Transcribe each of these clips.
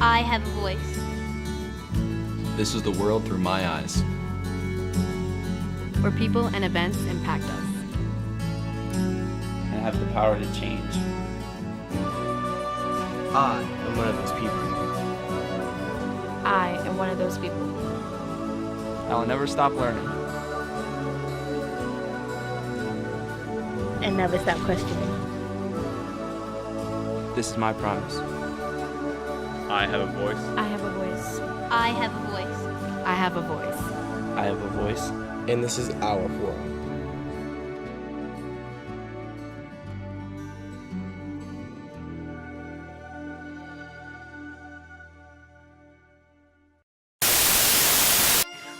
I have a voice. This is the world through my eyes. Where people and events impact us. And have the power to change. I am one of those people. I am one of those people. I will never stop learning. And never stop questioning. This is my promise. I have a voice. I have a voice. I have a voice. I have a voice. I have a voice. And this is our forum.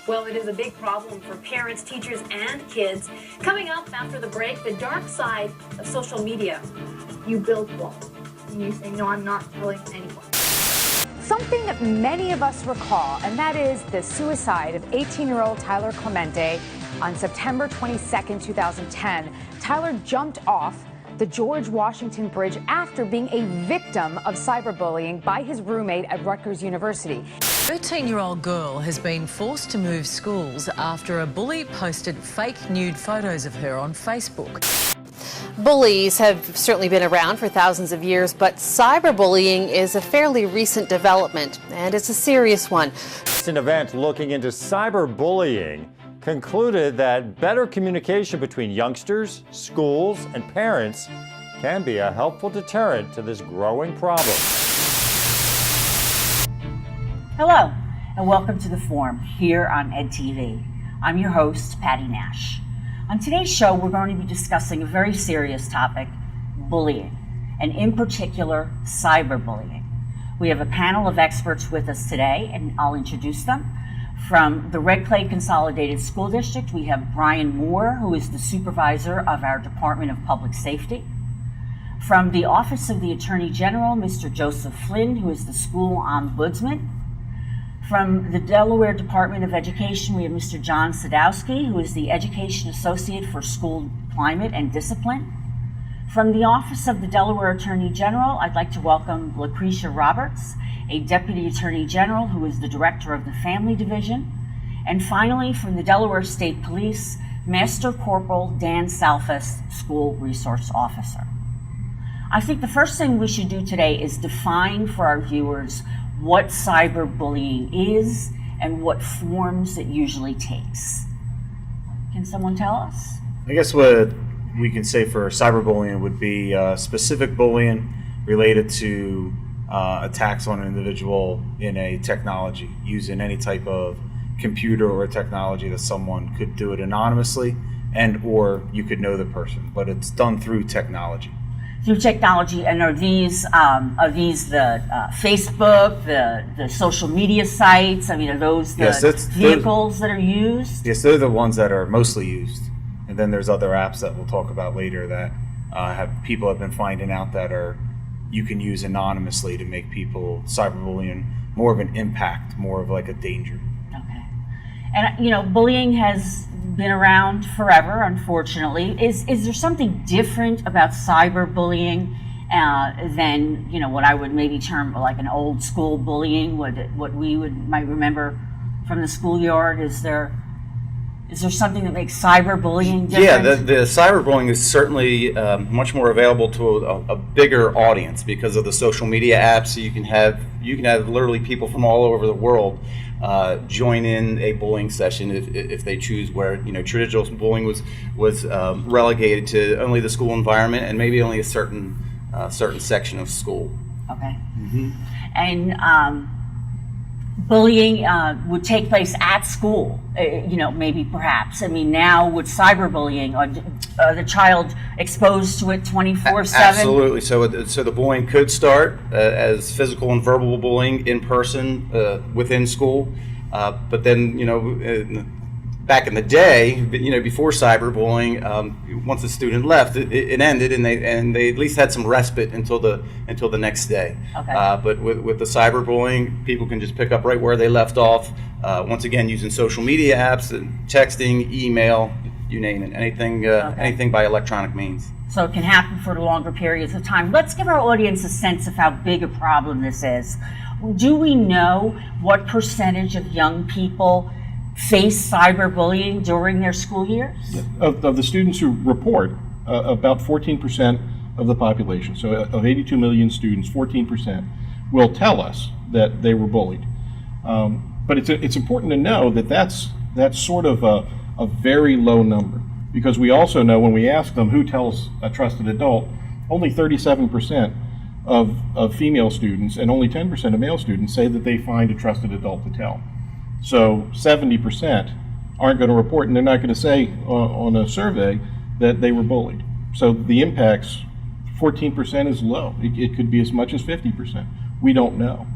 Well, it is a big problem for parents, teachers, and kids. Coming up after the break, the dark side of social media. You build walls, and you say, no, I'm not telling anyone. Something that many of us recall, and that is the suicide of 18-year-old Tyler Clemente on September 22nd, 2010. Tyler jumped off the George Washington Bridge after being a victim of cyberbullying by his roommate at Rutgers University. 13-year-old girl has been forced to move schools after a bully posted fake nude photos of her on Facebook. Bullies have certainly been around for thousands of years, but cyberbullying is a fairly recent development, and it's a serious one. An event looking into cyberbullying concluded that better communication between youngsters, schools, and parents can be a helpful deterrent to this growing problem. Hello, and welcome to The Forum here on EdTV. I'm your host, Patty Nash. On today's show, we're going to be discussing a very serious topic, bullying, and in particular, cyberbullying. We have a panel of experts with us today, and I'll introduce them. From the Red Clay Consolidated School District, we have Brian Moore, who is the supervisor of our Department of Public Safety. From the Office of the Attorney General, Mr. Joseph Flynn, who is the school ombudsman. From the Delaware Department of Education, we have Mr. John Sadowski, who is the Education Associate for School Climate and Discipline. From the Office of the Delaware Attorney General, I'd like to welcome Lucretia Roberts, a Deputy Attorney General who is the Director of the Family Division. And finally, from the Delaware State Police, Master Corporal Dan Salfas, School Resource Officer. I think the first thing we should do today is define for our viewers what cyberbullying is and what forms it usually takes. Can someone tell us? I guess what we can say for cyberbullying would be specific bullying related to attacks on an individual in a technology, using any type of computer or technology that someone could do it anonymously and or you could know the person, but it's done through technology. Through technology, and are these the Facebook, the social media sites? I mean, are those the vehicles that are used? Yes, they're the ones that are mostly used. And then there's other apps that we'll talk about later that people have been finding out that you can use anonymously to make people cyberbullying more of an impact, more of like a danger. Okay. And bullying has been around forever, unfortunately. Is there something different about cyberbullying than what I would maybe term like an old school bullying? What we might remember from the schoolyard? Is there something that makes cyberbullying different? Yeah, the cyberbullying is certainly much more available to a bigger audience because of the social media apps. So you can have literally people from all over the world join in a bullying session if they choose. Where traditional bullying was relegated to only the school environment and maybe only a certain section of school. Okay. Mm-hmm. And bullying would take place at school, maybe perhaps. I mean, now with cyberbullying, the child exposed to it 24/7? Absolutely. So the bullying could start as physical and verbal bullying in person within school. But then, back in the day, before cyberbullying, once the student left, it ended, and they at least had some respite until the next day. Okay. But with the cyberbullying, people can just pick up right where they left off. Once again, using social media apps, texting, email, you name it, anything by electronic means. So it can happen for longer periods of time. Let's give our audience a sense of how big a problem this is. do we know what percentage of young people face cyberbullying during their school years? Of the students who report, about 14% of the population, so of 82 million students, 14% will tell us that they were bullied. But it's important to know that that's sort of a very low number, because we also know when we ask them who tells a trusted adult, only 37% of female students and only 10% of male students say that they find a trusted adult to tell. So 70% aren't going to report, and they're not going to say on a survey that they were bullied. So the impacts, 14% is low. It could be as much as 50%. We don't know.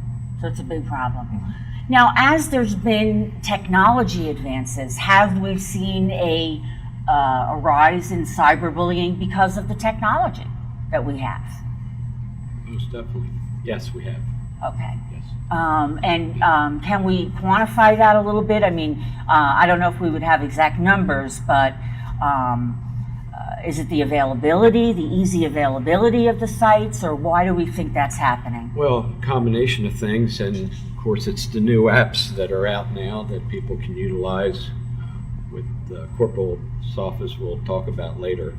So it's a big problem. Now, as there's been technology advances, have we seen a rise in cyberbullying because of the technology that we have? Most definitely. Yes, we have. Okay. Yes. Can we quantify that a little bit? I mean, I don't know if we would have exact numbers, but is it the availability, the easy availability of the sites, or why do we think that's happening? Well, a combination of things, and of course it's the new apps that are out now that people can utilize with Corporal Sophis we'll talk about later.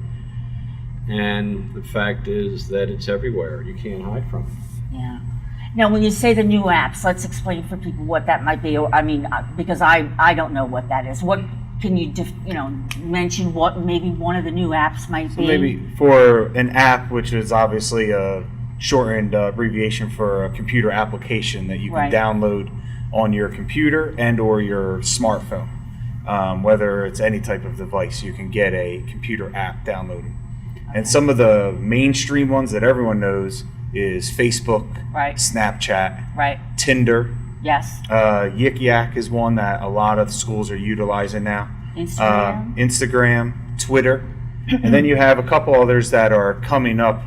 And the fact is that it's everywhere. You can't hide from it. Yeah. Now, when you say the new apps, let's explain for people what that might be. I mean, because I don't know what that is. What can you mention what maybe one of the new apps might be? Maybe for an app, which is obviously a shortened abbreviation for a computer application that you can download on your computer and or your smartphone. Whether it's any type of device, you can get a computer app downloaded. And some of the mainstream ones that everyone knows is Facebook, Snapchat, Tinder. Yes. Yik Yak is one that a lot of schools are utilizing now. Instagram, Twitter. And then you have a couple others that are coming up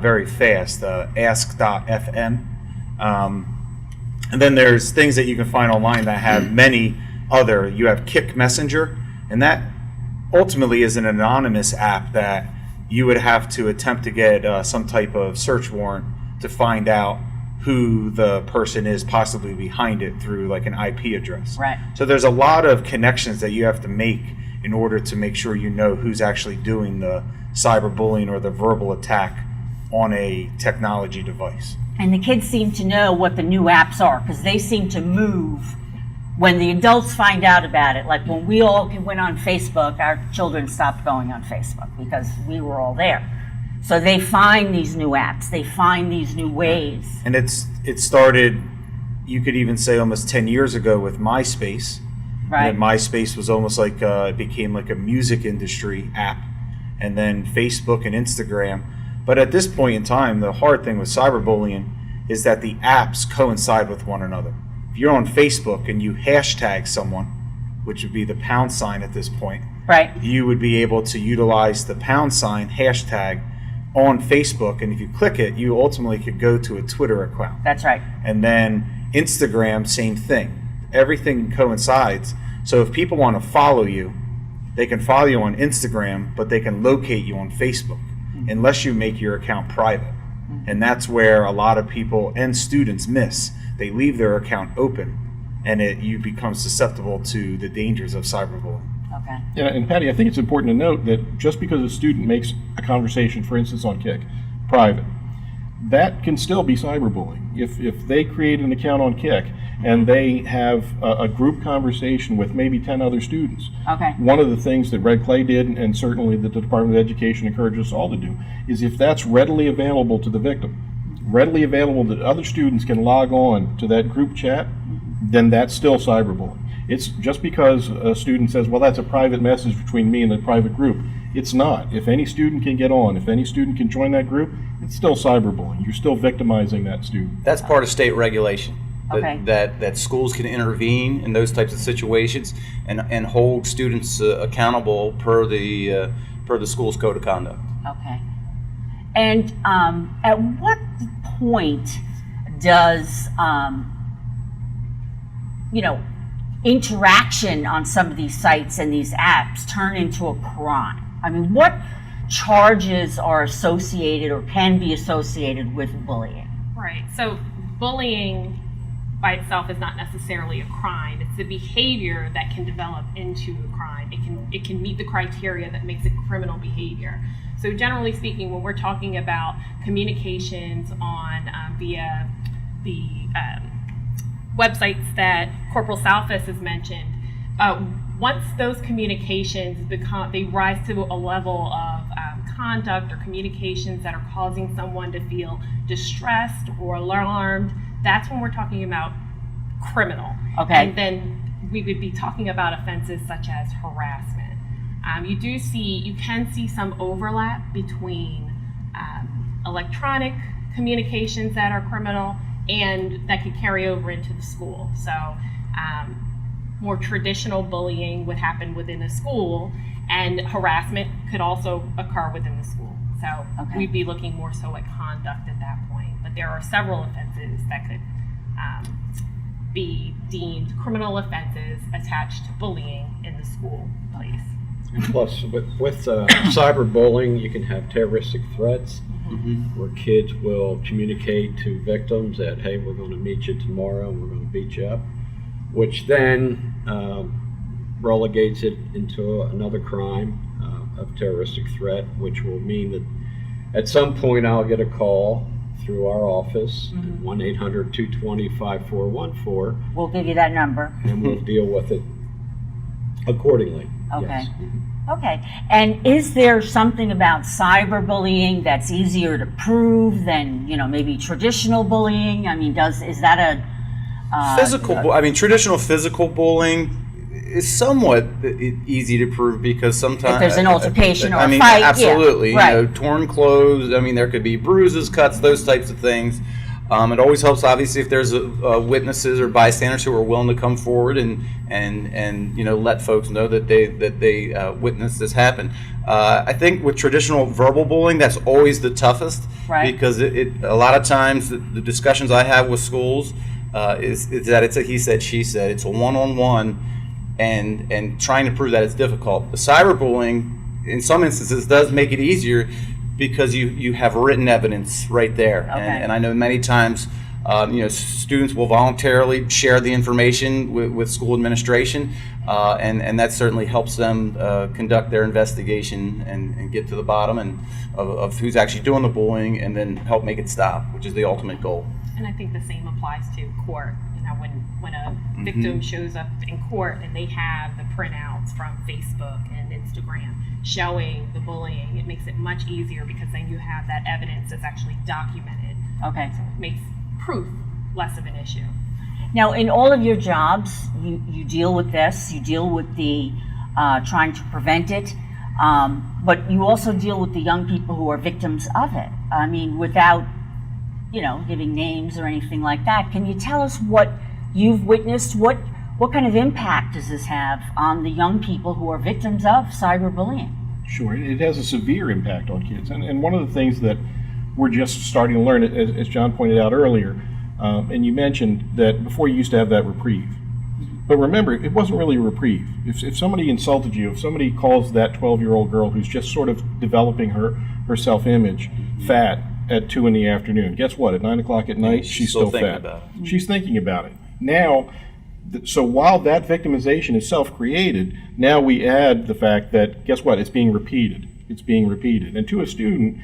very fast, Ask.fm. And then there's things that you can find online that have many other. You have Kik Messenger, and that ultimately is an anonymous app that you would have to attempt to get some type of search warrant to find out who the person is possibly behind it through like an IP address. Right. So there's a lot of connections that you have to make in order to make sure you know who's actually doing the cyberbullying or the verbal attack on a technology device. And the kids seem to know what the new apps are because they seem to move when the adults find out about it. Like when we all went on Facebook, our children stopped going on Facebook because we were all there. So they find these new apps, they find these new ways. And it started, you could even say almost 10 years ago with MySpace. Right. And MySpace was almost like, it became like a music industry app. And then Facebook and Instagram. But at this point in time, the hard thing with cyberbullying is that the apps coincide with one another. If you're on Facebook and you hashtag someone, which would be the pound sign at this point, you would be able to utilize the pound sign hashtag on Facebook, and if you click it, you ultimately could go to a Twitter account. That's right. And then Instagram, same thing. Everything coincides. So if people want to follow you, they can follow you on Instagram, but they can locate you on Facebook, unless you make your account private. And that's where a lot of people and students miss. They leave their account open, and you become susceptible to the dangers of cyberbullying. Okay. Yeah, and Patty, I think it's important to note that just because a student makes a conversation, for instance on Kik, private, that can still be cyberbullying. If they create an account on Kik and they have a group conversation with maybe 10 other students, one of the things that Red Clay did, and certainly that the Department of Education encourages us all to do, is if that's readily available to the victim, readily available that other students can log on to that group chat, then that's still cyberbullying. It's just because a student says, well, that's a private message between me and the private group. It's not. If any student can get on, if any student can join that group, it's still cyberbullying. You're still victimizing that student. That's part of state regulation. Okay. That schools can intervene in those types of situations and hold students accountable per the school's code of conduct. Okay. And at what point does interaction on some of these sites and these apps turn into a crime? I mean, what charges are associated or can be associated with bullying? Right. So bullying by itself is not necessarily a crime. It's the behavior that can develop into a crime. It can meet the criteria that makes it criminal behavior. So generally speaking, when we're talking about communications on via the websites that Corporal Salfas has mentioned, once those communications they rise to a level of conduct or communications that are causing someone to feel distressed or alarmed, that's when we're talking about criminal. Okay. And then we would be talking about offenses such as harassment. You can see some overlap between electronic communications that are criminal and that could carry over into the school. So more traditional bullying would happen within a school, and harassment could also occur within the school. So we'd be looking more so at conduct at that point. But there are several offenses that could be deemed criminal offenses attached to bullying in the school place. And plus, with cyberbullying, you can have terroristic threats where kids will communicate to victims that, hey, we're going to meet you tomorrow and we're going to beat you up, which then relegates it into another crime of terroristic threat, which will mean that at some point I'll get a call through our office, 1-800-220-5414. We'll give you that number. And we'll deal with it accordingly. Okay. Yes. Okay. And is there something about cyberbullying that's easier to prove than, maybe traditional bullying? I mean, is that a traditional physical bullying is somewhat easy to prove because sometimes if there's an altercation or a fight, absolutely, yeah, right. Torn clothes. I mean, there could be bruises, cuts, those types of things. It always helps, obviously, if there's witnesses or bystanders who are willing to come forward and let folks know that they witnessed this happen. I think with traditional verbal bullying, that's always the toughest, right? Because a lot of times the discussions I have with schools is that it's a he said, she said. It's a one-on-one, and trying to prove that it's difficult. The cyberbullying, in some instances, does make it easier because you have written evidence right there. Okay. And I know many times students will voluntarily share the information with school administration, and that certainly helps them conduct their investigation and get to the bottom of who's actually doing the bullying, and then help make it stop, which is the ultimate goal. And I think the same applies to court. When a victim shows up in court and they have the printouts from Facebook and Instagram showing the bullying, it makes it much easier because then you have that evidence that's actually documented. Okay. So it makes proof less of an issue. Now, in all of your jobs, you deal with this, you deal with the trying to prevent it, but you also deal with the young people who are victims of it. I mean, without giving names or anything like that, can you tell us what you've witnessed? What kind of impact does this have on the young people who are victims of cyberbullying? Sure, it has a severe impact on kids. And one of the things that we're just starting to learn, as John pointed out earlier, and you mentioned that before you used to have that reprieve. But remember, it wasn't really a reprieve. If somebody insulted you, if somebody calls that 12-year-old girl who's just sort of developing her self-image fat at 2 in the afternoon, guess what? At 9 o'clock at night, she's still fat. About it. She's thinking about it. Now, so while that victimization is self-created, now we add the fact that, guess what? It's being repeated. It's being repeated. And to a student,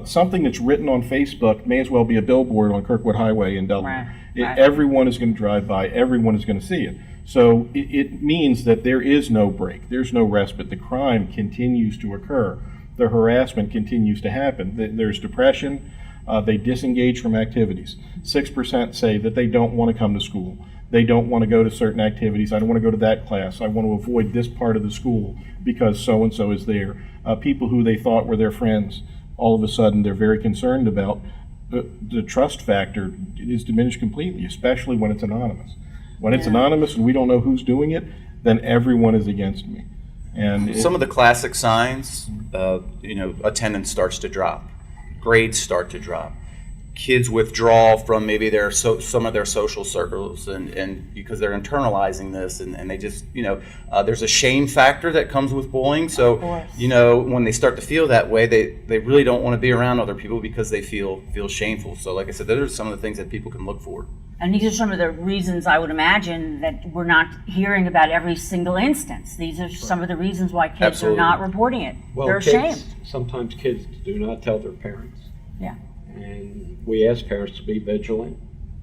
something that's written on Facebook may as well be a billboard on Kirkwood Highway in Delaware. Right. Everyone is going to drive by. Everyone is going to see it. So it means that there is no break. There's no respite. The crime continues to occur. The harassment continues to happen. There's depression. They disengage from activities. 6% say that they don't want to come to school. They don't want to go to certain activities. I don't want to go to that class. I want to avoid this part of the school because so-and-so is there. People who they thought were their friends, all of a sudden they're very concerned about. The trust factor is diminished completely, especially when it's anonymous. When it's anonymous and we don't know who's doing it, then everyone is against me. And some of the classic signs, attendance starts to drop, grades start to drop. kids withdraw from maybe some of their social circles, and because they're internalizing this, and they just, there's a shame factor that comes with bullying. So, when they start to feel that way, they really don't want to be around other people because they feel shameful. So, like I said, those are some of the things that people can look for. And these are some of the reasons I would imagine that we're not hearing about every single instance. These are some of the reasons why kids are not reporting it. Well, they're ashamed. Sometimes kids do not tell their parents. Yeah. And we ask parents to be vigilant,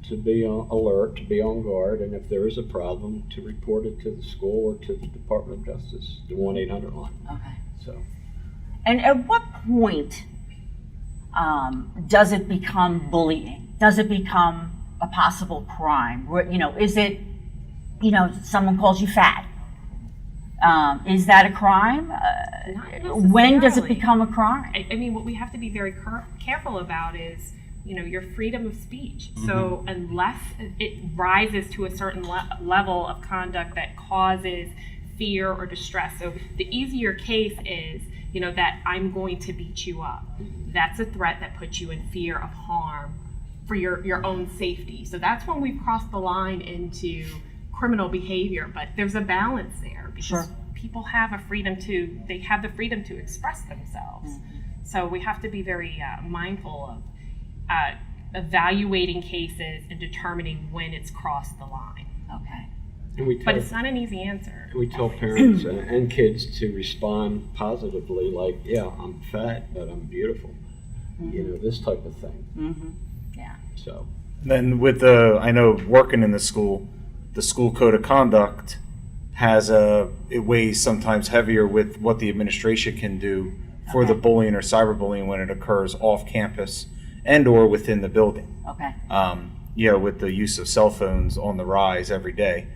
to be alert, to be on guard, and if there is a problem, to report it to the school or to the Department of Justice, the 1-800 line. Okay. So. And at what point does it become bullying? Does it become a possible crime? Is it, someone calls you fat? Is that a crime? When does it become a crime? I mean, what we have to be very careful about is, your freedom of speech. Mm-hmm. So unless it rises to a certain level of conduct that causes fear or distress. So the easier case is, that I'm going to beat you up. That's a threat that puts you in fear of harm for your own safety. So that's when we've crossed the line into criminal behavior, but there's a balance there because people have the freedom to express themselves. Mm-hmm. So we have to be very mindful of evaluating cases and determining when it's crossed the line. Okay. But it's not an easy answer. We tell parents and kids to respond positively, like, yeah, I'm fat, but I'm beautiful. Mm-hmm. This type of thing. Mm-hmm. Yeah. So. Then I know working in the school code of conduct it weighs sometimes heavier with what the administration can do for the bullying or cyberbullying when it occurs off campus and or within the building. Okay. With the use of cell phones on the rise every day,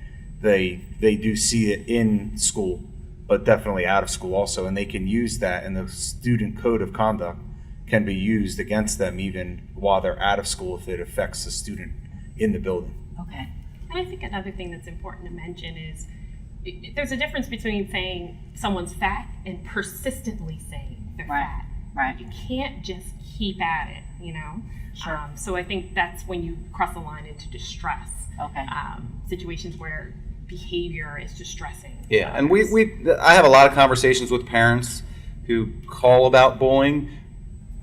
they do see it in school, but definitely out of school also, and they can use that, and the student code of conduct can be used against them even while they're out of school if it affects the student in the building. Okay. And I think another thing that's important to mention is there's a difference between saying someone's fat and persistently saying they're fat. Right. You can't just keep at it, Sure. So I think that's when you cross the line into distress. Okay. Situations where behavior is distressing. Yeah, and I have a lot of conversations with parents who call about bullying,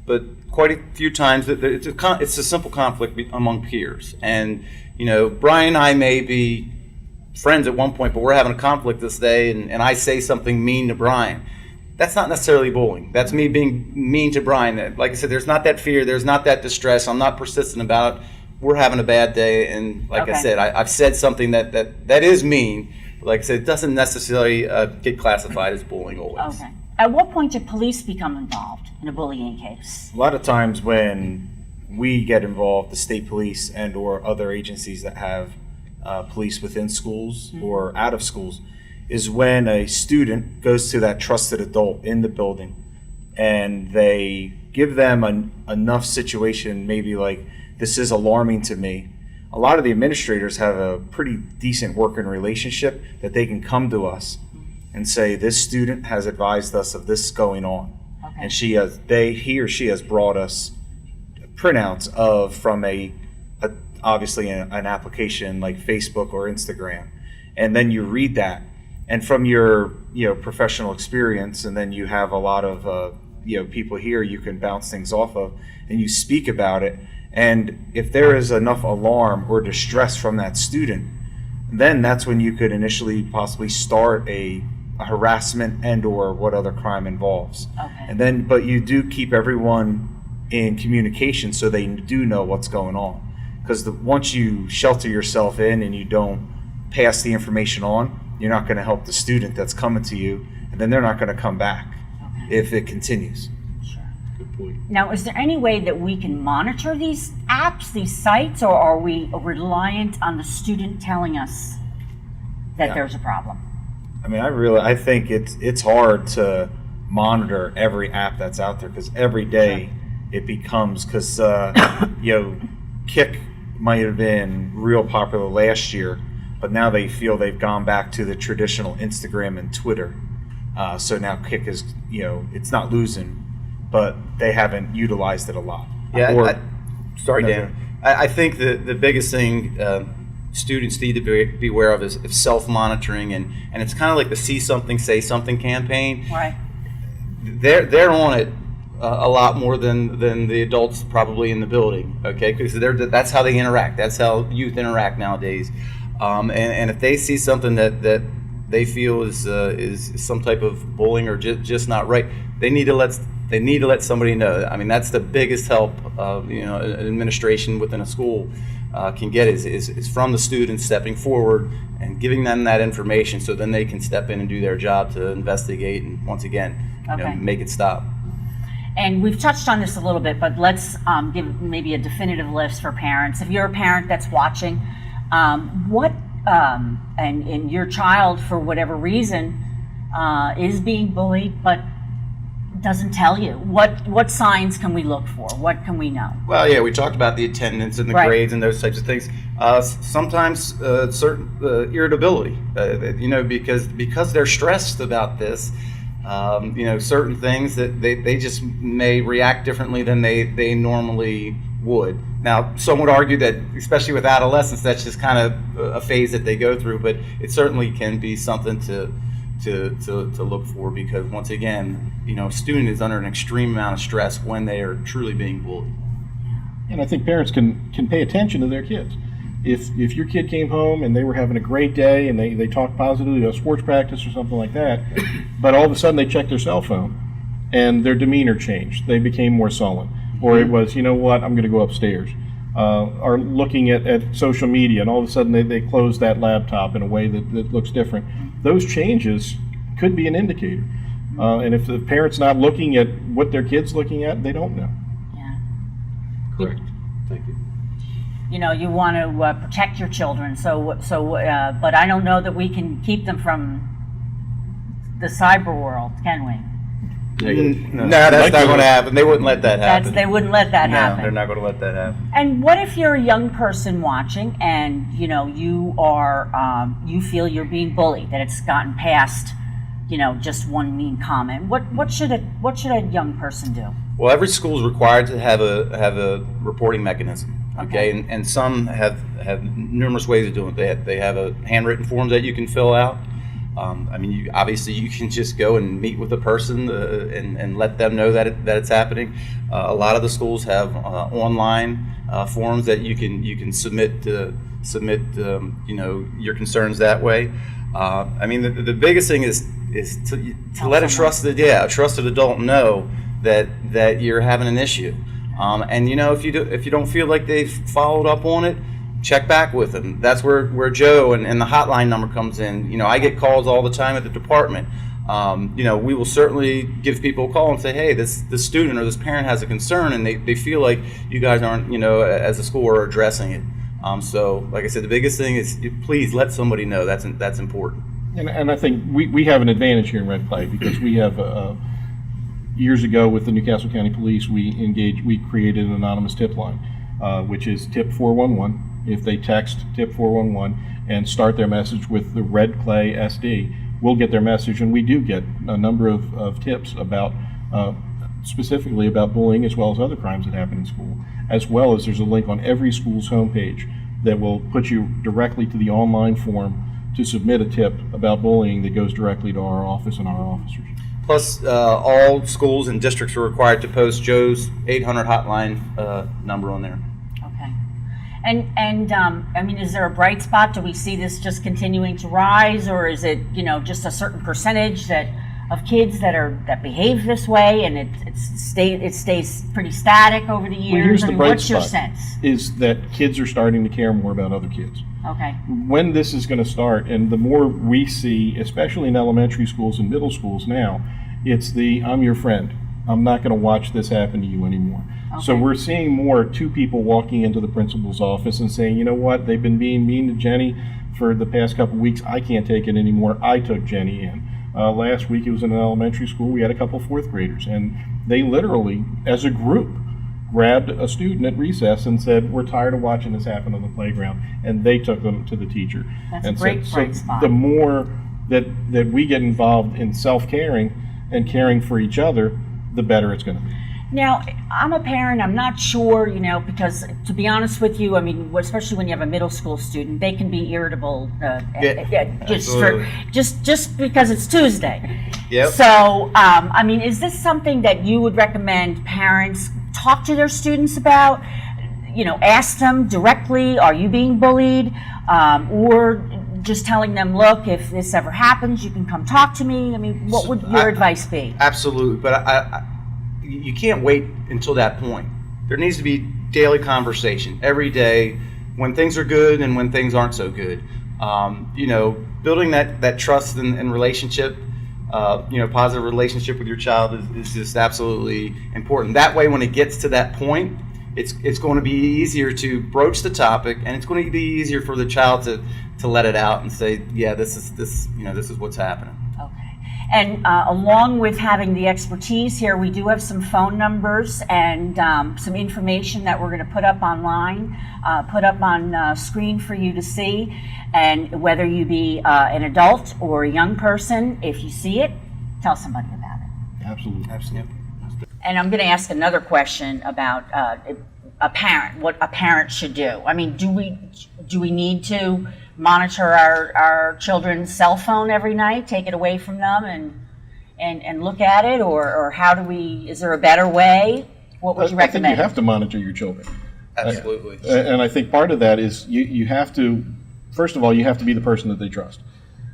but quite a few times it's a simple conflict among peers. And Brian and I may be friends at one point, but we're having a conflict this day, and I say something mean to Brian. That's not necessarily bullying. That's me being mean to Brian. Like I said, there's not that fear, there's not that distress. I'm not persistent about it. We're having a bad day, and like I said, I've said something that is mean. Like I said, it doesn't necessarily get classified as bullying always. Okay. At what point did police become involved in a bullying case? A lot of times when we get involved, the state police and or other agencies that have police within schools or out of schools, is when a student goes to that trusted adult in the building and they give them enough situation, maybe like, this is alarming to me. A lot of the administrators have a pretty decent working relationship that they can come to us and say, this student has advised us of this going on. Okay. And he or she has brought us printouts from obviously an application like Facebook or Instagram. And then you read that. And from your professional experience, and then you have a lot of people here you can bounce things off of, and you speak about it. And if there is enough alarm or distress from that student, then that's when you could initially possibly start a harassment and or what other crime involves. Okay. And then, but you do keep everyone in communication so they do know what's going on. Because once you shelter yourself in and you don't pass the information on, you're not going to help the student that's coming to you, and then they're not going to come back if it continues. Sure. Good point. Now, is there any way that we can monitor these apps, these sites, or are we reliant on the student telling us that there's a problem? I mean, I think it's hard to monitor every app that's out there, because every day it becomes, because Kik might have been real popular last year, but now they feel they've gone back to the traditional Instagram and Twitter. So now Kik is, it's not losing, but they haven't utilized it a lot. Yeah, Sorry, No, Dan. I think the biggest thing students need to be aware of is self-monitoring, and it's kind of like the See Something, Say Something campaign. Right. They're on it a lot more than the adults probably in the building, okay? Because that's how they interact. That's how youth interact nowadays. And if they see something that they feel is some type of bullying or just not right, they need to let somebody know. I mean, that's the biggest help an administration within a school can get is from the students stepping forward and giving them that information, so then they can step in and do their job to investigate and once again make it stop. And we've touched on this a little bit, but let's give maybe a definitive list for parents. If you're a parent that's watching, and your child, for whatever reason, is being bullied, but doesn't tell you, what signs can we look for? What can we know? Well, yeah, we talked about the attendance and the grades and those types of things. Sometimes certain irritability, because they're stressed about this. Certain things that they just may react differently than they normally would. Now, some would argue that, especially with adolescence, that's just kind of a phase that they go through, but it certainly can be something to look for, because once again, a student is under an extreme amount of stress when they are truly being bullied. And I think parents can pay attention to their kids. If your kid came home and they were having a great day and they talked positively about sports practice or something like that, but all of a sudden they checked their cell phone and their demeanor changed. They became more sullen. Or it was, you know what, I'm going to go upstairs. Or looking at social media and all of a sudden they close that laptop in a way that looks different. Those changes could be an indicator. And if the parent's not looking at what their kid's looking at, they don't know. Yeah. Correct. Thank you. You want to protect your children, but I don't know that we can keep them from the cyber world, can we? No, that's not going to happen. They wouldn't let that happen. They wouldn't let that happen. They're not going to let that happen. And what if you're a young person watching and you are you feel you're being bullied, that it's gotten past just one mean comment? What should a young person do? Well, every school is required to have a reporting mechanism. Okay, and some have numerous ways of doing it. They have a handwritten form that you can fill out. Obviously you can just go and meet with a person and let them know that it's happening. A lot of the schools have online forms that you can submit your concerns that way. The biggest thing is to let a trusted adult know that you're having an issue. If you don't feel like they've followed up on it, check back with them. That's where Joe and the hotline number comes in. I get calls all the time at the department. We will certainly give people a call and say, hey, this student or this parent has a concern, and they feel like you guys aren't, as a school, are addressing it. So, like I said, the biggest thing is please let somebody know. That's important. And I think we have an advantage here in Red Clay, because we have years ago with the Newcastle County Police, we created an anonymous tip line, which is tip 411. If they text tip 411 and start their message with the Red Clay SD, we'll get their message, and we do get a number of tips about specifically about bullying, as well as other crimes that happen in school, as well as there's a link on every school's homepage that will put you directly to the online form to submit a tip about bullying that goes directly to our office and our officers. Plus, all schools and districts are required to post Joe's 800 hotline number on there. Okay. And is there a bright spot? Do we see this just continuing to rise, or is it just a certain percentage of kids that behave this way, and it stays pretty static over the years? Well, here's the bright what's your spot, sense? Is that kids are starting to care more about other kids. Okay. When this is going to start, and the more we see, especially in elementary schools and middle schools now, it's I'm your friend. I'm not going to watch this happen to you anymore. Okay. So we're seeing more two people walking into the principal's office and saying, you know what, they've been being mean to Jenny for the past couple weeks. I can't take it anymore. I took Jenny in. Last week it was in an elementary school. We had a couple fourth graders, and they literally, as a group, grabbed a student at recess and said, we're tired of watching this happen on the playground, and they took them to the teacher. That's and a great so bright spot. The more that we get involved in self-caring and caring for each other, the better it's going to be. Now, I'm a parent, I'm not sure, because to be honest with you, I mean, especially when you have a middle school student, they can be irritable just because it's Tuesday. Yep. So, I mean, is this something that you would recommend parents talk to their students about? Ask them directly, are you being bullied? Or just telling them, look, if this ever happens, you can come talk to me. I mean, what would your advice be? Absolutely, but you can't wait until that point. There needs to be daily conversation every day when things are good and when things aren't so good. Building that trust and relationship, positive relationship with your child is just absolutely important. That way, when it gets to that point, it's going to be easier to broach the topic, and it's going to be easier for the child to let it out and say, yeah, this is what's happening. And along with having the expertise here, we do have some phone numbers and some information that we're going to put up online, put up on screen for you to see. And whether you be an adult or a young person, if you see it, tell somebody about it. Absolutely. And I'm going to ask another question about a parent, what a parent should do. I mean, do we need to monitor our children's cell phone every night, take it away from them and look at it, or how do we, is there a better way? What would you recommend? I think you have to monitor your children. Absolutely. And I think part of that is you have to, first of all, you have to be the person that they trust.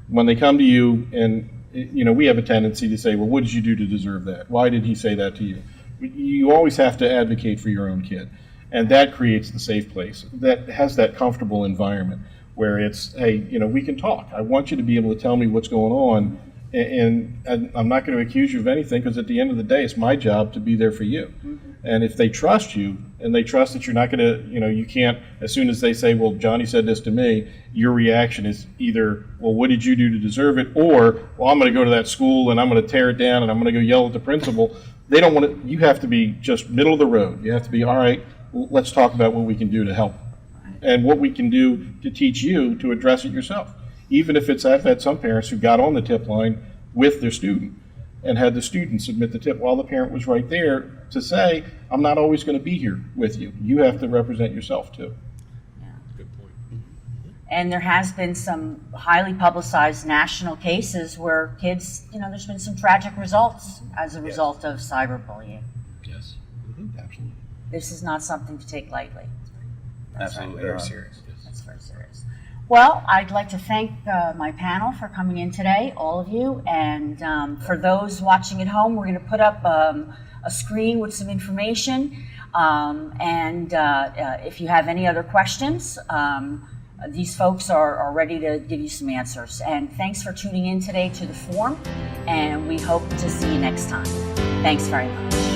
When they come to you and, we have a tendency to say, well, what did you do to deserve that? Why did he say that to you? You always have to advocate for your own kid. And that creates the safe place. That has that comfortable environment where it's, hey, we can talk. I want you to be able to tell me what's going on, and I'm not going to accuse you of anything, because at the end of the day, it's my job to be there for you. Mm-hmm. And if they trust you, and they trust that you're not going to, you can't, as soon as they say, well, Johnny said this to me, your reaction is either, well, what did you do to deserve it? Or, well, I'm going to go to that school and I'm going to tear it down and I'm going to go yell at the principal. They don't want to, you have to be just middle of the road. You have to be, all right, let's talk about what we can do to help. And what we can do to teach you to address it yourself. Even if it's, I've had some parents who got on the tip line with their student and had the student submit the tip while the parent was right there to say, I'm not always going to be here with you. You have to represent yourself too. Good point. And there has been some highly publicized national cases where kids, there's been some tragic results as a result of cyberbullying. Yes. Absolutely. This is not something to take lightly. Absolutely. Very serious. That's very serious. Well, I'd like to thank my panel for coming in today, all of you. And for those watching at home, we're going to put up a screen with some information. If you have any other questions, these folks are ready to give you some answers. And thanks for tuning in today to The Forum. And we hope to see you next time. Thanks very much.